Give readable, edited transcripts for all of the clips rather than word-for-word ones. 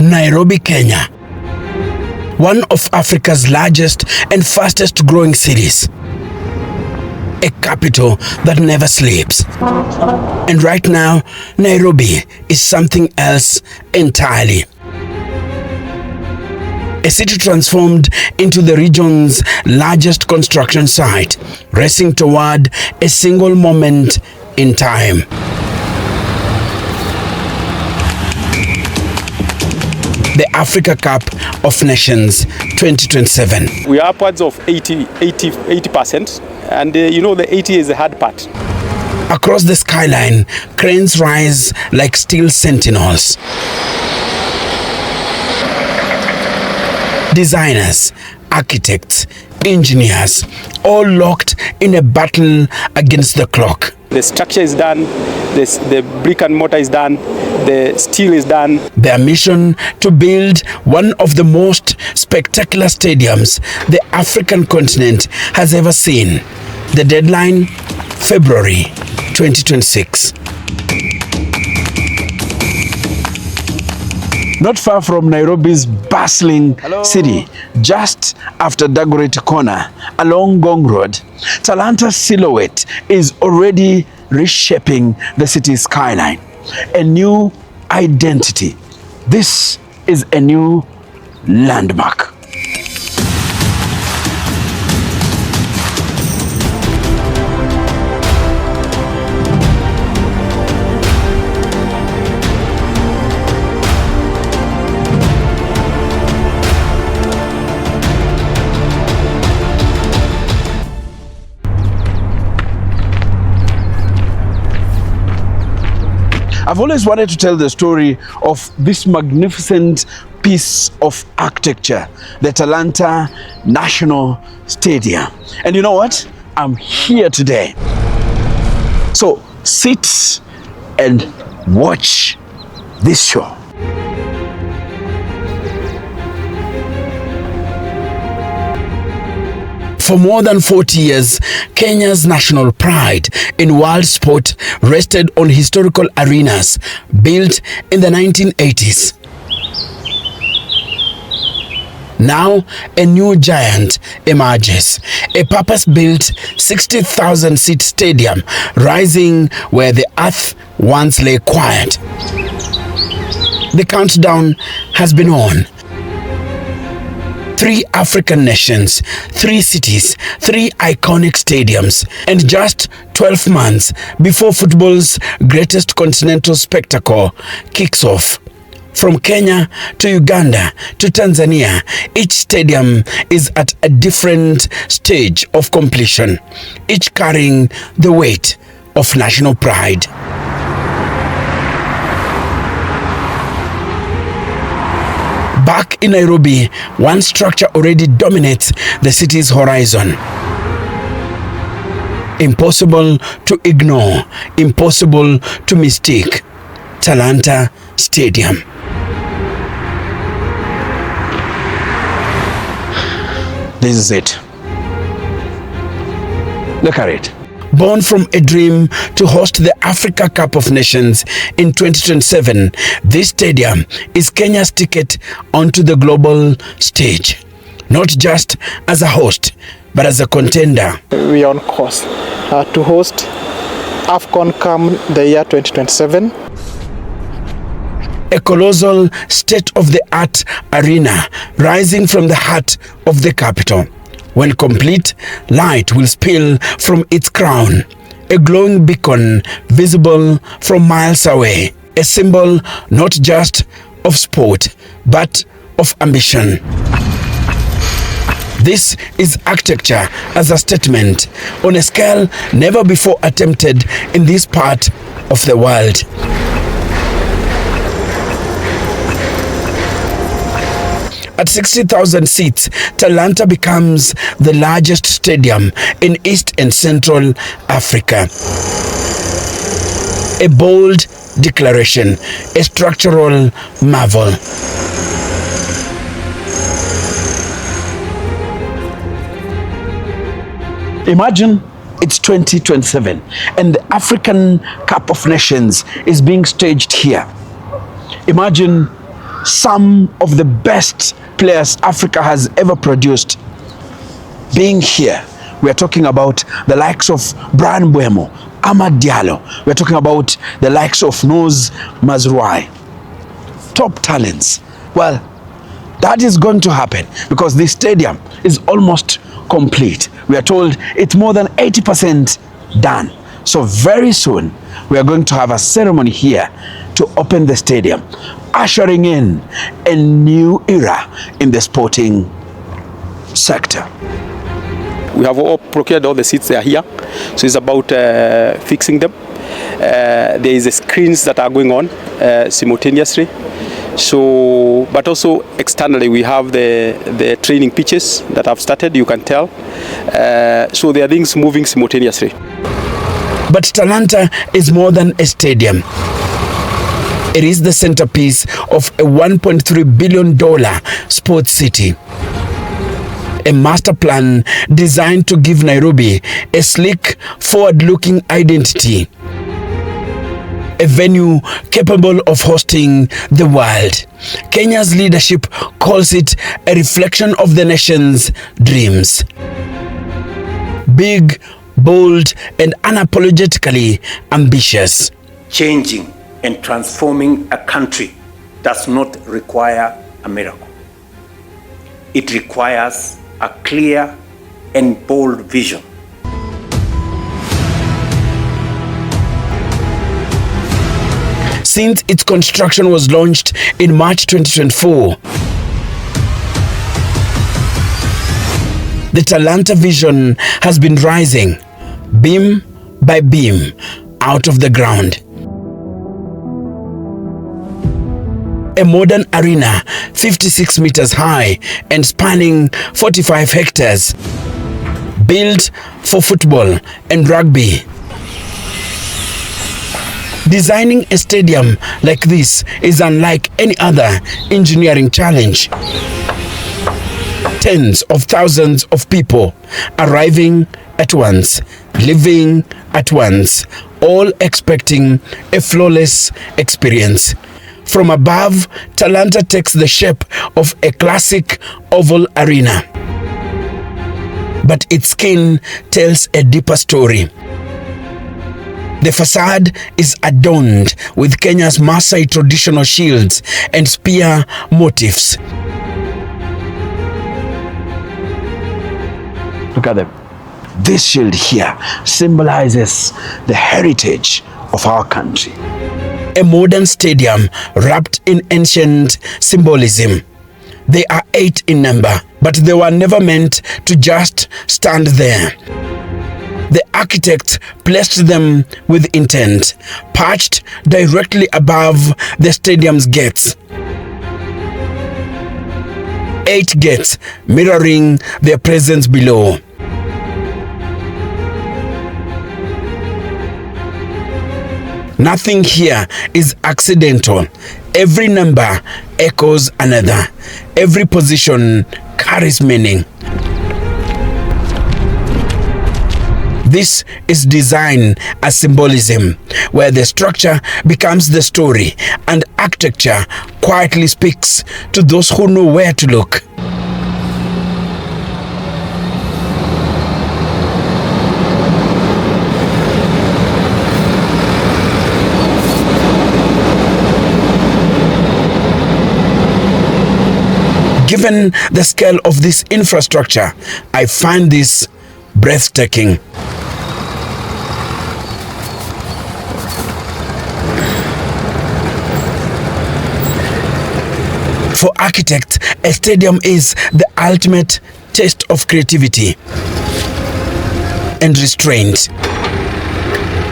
Nairobi, Kenya, one of Africa's largest and fastest growing cities. A capital that never sleeps. And right now, Nairobi is something else entirely. A city transformed into the region's largest construction site, racing toward a single moment in time. The Africa Cup of Nations 2027. We are upwards of 80%, and the 80 is the hard part. Across the skyline, cranes rise like steel sentinels. Designers, architects, engineers, all locked in a battle against the clock. The structure is done, the brick and mortar is done, the steel is done. Their mission to build one of the most spectacular stadiums the African continent has ever seen. The deadline, February 2026. Not far from Nairobi's bustling city, just after Dagoretti Corner, along Ngong Road, Talanta's silhouette is already reshaping the city's skyline. A new identity. This is a new landmark. I've always wanted to tell the story of this magnificent piece of architecture, the Talanta National Stadium. And you know what? I'm here today. So sit and watch this show. For more than 40 years, Kenya's national pride in world sport rested on historical arenas built in the 1980s. Now, a new giant emerges, a purpose-built 60,000-seat stadium rising where the earth once lay quiet. The countdown has been on. 3 African nations, 3 cities, 3 iconic stadiums, and just 12 months before football's greatest continental spectacle kicks off. From Kenya to Uganda to Tanzania, each stadium is at a different stage of completion, each carrying the weight of national pride. Back in Nairobi, one structure already dominates the city's horizon. Impossible to ignore, impossible to mistake. Talanta Stadium. This is it. Look at it. Born from a dream to host the Africa Cup of Nations in 2027, this stadium is Kenya's ticket onto the global stage. Not just as a host, but as a contender. We are on course to host AFCON come the year 2027. A colossal state-of-the-art arena rising from the heart of the capital. When complete, light will spill from its crown, a glowing beacon visible from miles away, a symbol not just of sport, but of ambition. This is architecture as a statement on a scale never before attempted in this part of the world. At 60,000 seats, Talanta becomes the largest stadium in East and Central Africa. A bold declaration, a structural marvel. Imagine it's 2027 and the African Cup of Nations is being staged here. Imagine some of the best players Africa has ever produced being here. We are talking about the likes of Brian Buemo, Amad Diallo. We are talking about the likes of Noz Mazrouai. Top talents. Well, that is going to happen because this stadium is almost complete. We are told it's more than 80% done. So very soon, we are going to have a ceremony here to open the stadium, ushering in a new era in the sporting sector. We have all procured all the seats, they are here. So it's about fixing them. There is the screens that are going on simultaneously. So, but also externally, we have the training pitches that have started, you can tell. So there are things moving simultaneously. But Talanta is more than a stadium. It is the centerpiece of a $1.3 billion sports city. A master plan designed to give Nairobi a sleek, forward-looking identity. A venue capable of hosting the world. Kenya's leadership calls it a reflection of the nation's dreams. Big, bold, and unapologetically ambitious. Changing and transforming a country does not require a miracle. It requires a clear and bold vision. Since its construction was launched in March 2024, the Talanta vision has been rising, beam by beam, out of the ground. A modern arena, 56 meters high and spanning 45 hectares, built for football and rugby. Designing a stadium like this is unlike any other engineering challenge. Tens of thousands of people arriving at once, leaving at once, all expecting a flawless experience. From above, Talanta takes the shape of a classic oval arena. But its skin tells a deeper story. The facade is adorned with Kenya's Maasai traditional shields and spear motifs. Look at them. This shield here symbolizes the heritage of our country. A modern stadium wrapped in ancient symbolism. They are 8 in number, but they were never meant to just stand there. The architect placed them with intent, perched directly above the stadium's gates. 8 gates mirroring their presence below. Nothing here is accidental. Every number echoes another. Every position carries meaning. This is design as symbolism, where the structure becomes the story and architecture quietly speaks to those who know where to look. Given the scale of this infrastructure, I find this breathtaking. For architects, a stadium is the ultimate test of creativity and restraint.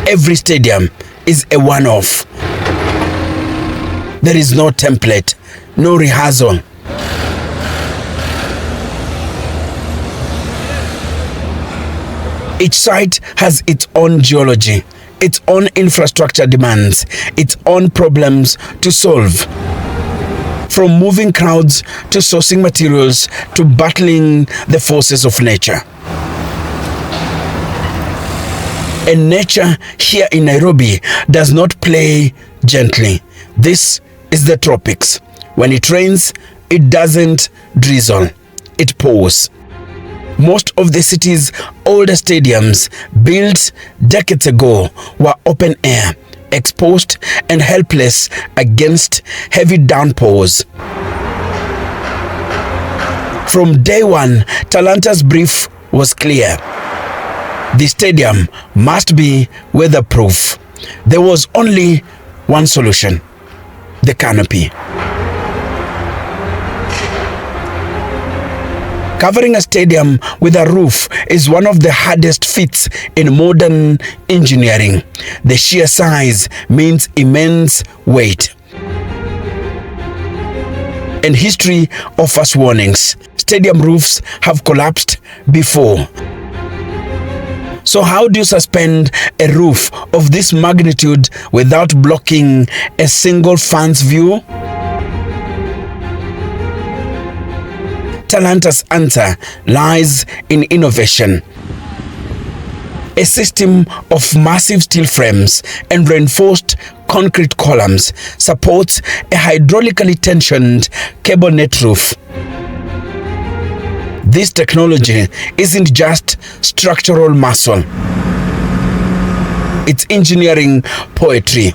Every stadium is a one-off. There is no template, no rehearsal. Each site has its own geology, its own infrastructure demands, its own problems to solve. From moving crowds to sourcing materials to battling the forces of nature. And nature here in Nairobi does not play gently. This is the tropics. When it rains, it doesn't drizzle, it pours. Most of the city's older stadiums, built decades ago, were open air, exposed and helpless against heavy downpours. From day one, Talanta's brief was clear. The stadium must be weatherproof. There was only one solution: the canopy. Covering a stadium with a roof is one of the hardest feats in modern engineering. The sheer size means immense weight. And history offers warnings. Stadium roofs have collapsed before. So how do you suspend a roof of this magnitude without blocking a single fan's view? Talanta's answer lies in innovation. A system of massive steel frames and reinforced concrete columns supports a hydraulically tensioned cable net roof. This technology isn't just structural muscle. It's engineering poetry.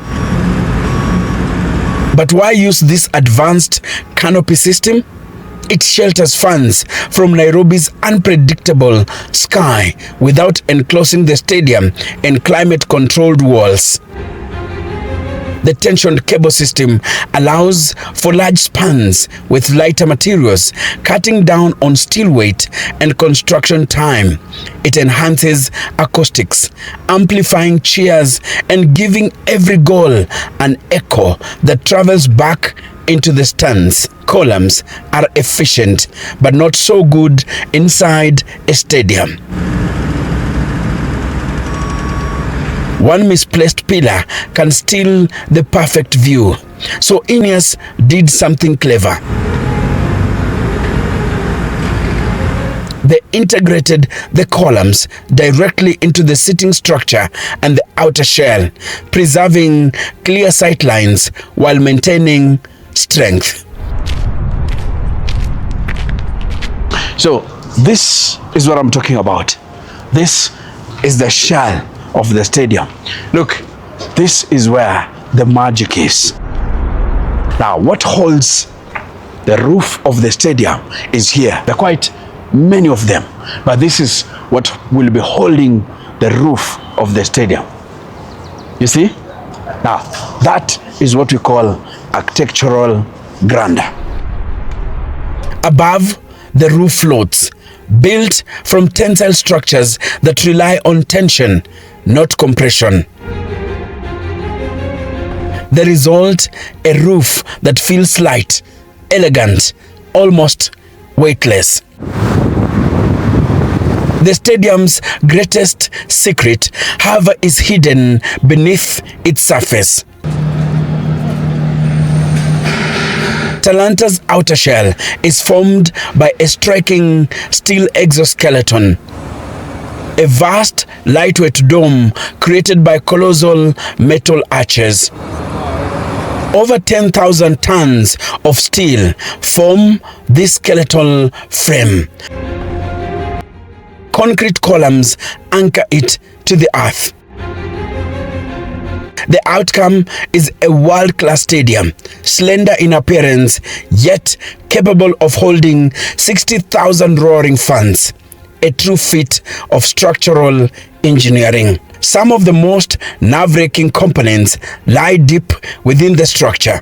But why use this advanced canopy system? It shelters fans from Nairobi's unpredictable sky without enclosing the stadium in climate-controlled walls. The tensioned cable system allows for large spans with lighter materials, cutting down on steel weight and construction time. It enhances acoustics, amplifying cheers and giving every goal an echo that travels back into the stands. Columns are efficient, but not so good inside a stadium. One misplaced pillar can steal the perfect view. So Ineos did something clever. They integrated the columns directly into the seating structure and the outer shell, preserving clear sight lines while maintaining strength. So this is what I'm talking about. This is the shell of the stadium. Look, this is where the magic is. Now, what holds the roof of the stadium is here. There are quite many of them, but this is what will be holding the roof of the stadium. You see? Now, that is what we call architectural grandeur. Above, the roof floats, built from tensile structures that rely on tension, not compression. The result, a roof that feels light, elegant, almost weightless. The stadium's greatest secret, however, is hidden beneath its surface. Talanta's outer shell is formed by a striking steel exoskeleton, a vast lightweight dome created by colossal metal arches. Over 10,000 tons of steel form this skeletal frame. Concrete columns anchor it to the earth. The outcome is a world-class stadium, slender in appearance, yet capable of holding 60,000 roaring fans. A true feat of structural engineering. Some of the most nerve-wracking components lie deep within the structure.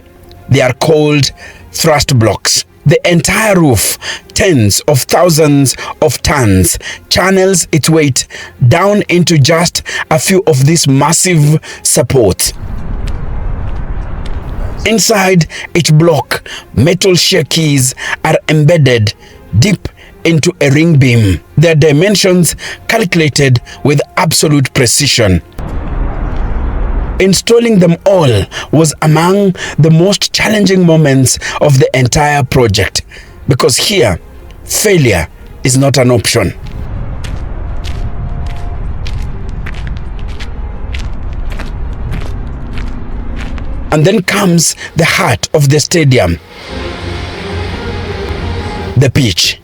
They are called thrust blocks. The entire roof, tens of thousands of tons, channels its weight down into just a few of these massive supports. Inside each block, metal shear keys are embedded deep into a ring beam. Their dimensions calculated with absolute precision. Installing them all was among the most challenging moments of the entire project, because here, failure is not an option. And then comes the heart of the stadium, the pitch.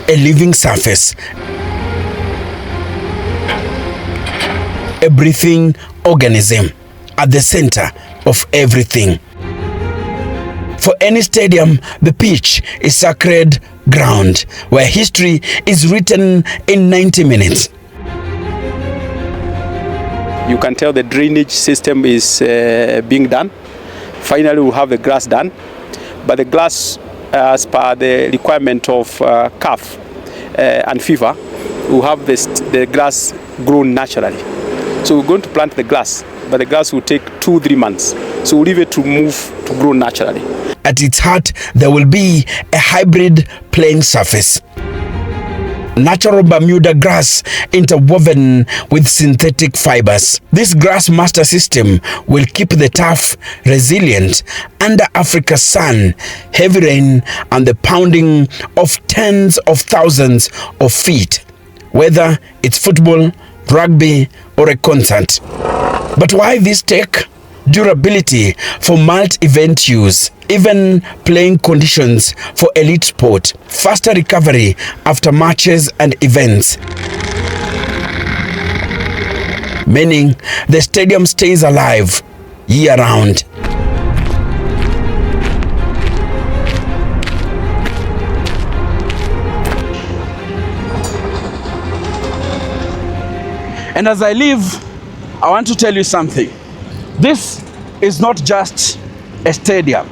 A living surface, a breathing organism at the center of everything. For any stadium, the pitch is sacred ground where history is written in 90 minutes. You can tell the drainage system is being done. Finally, we'll have the grass done. But the grass, as per the requirement of CAF and FIFA, we'll have the grass grown naturally. So we're going to plant the grass, but the grass will take 2-3 months. So we'll leave it to move to grow naturally. At its heart, there will be a hybrid playing surface. Natural Bermuda grass interwoven with synthetic fibers. This grass master system will keep the turf resilient under Africa's sun, heavy rain, and the pounding of tens of thousands of feet, whether it's football, rugby, or a concert. But why this tech? Durability for multi-event use, even playing conditions for elite sport, faster recovery after matches and events, meaning the stadium stays alive year-round. And as I leave, I want to tell you something. This is not just a stadium.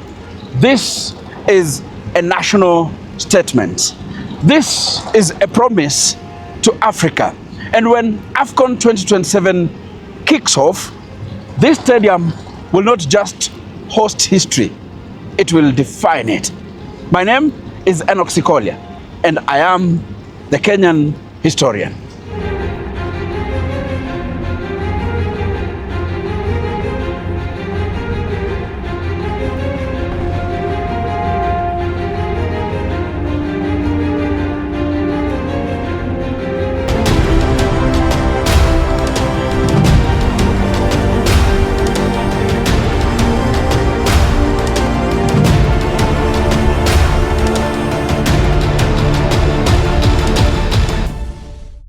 This is a national statement. This is a promise to Africa. And when AFCON 2027 kicks off, this stadium will not just host history, it will define it. My name is Enoch Sikolia, and I am the Kenyan historian.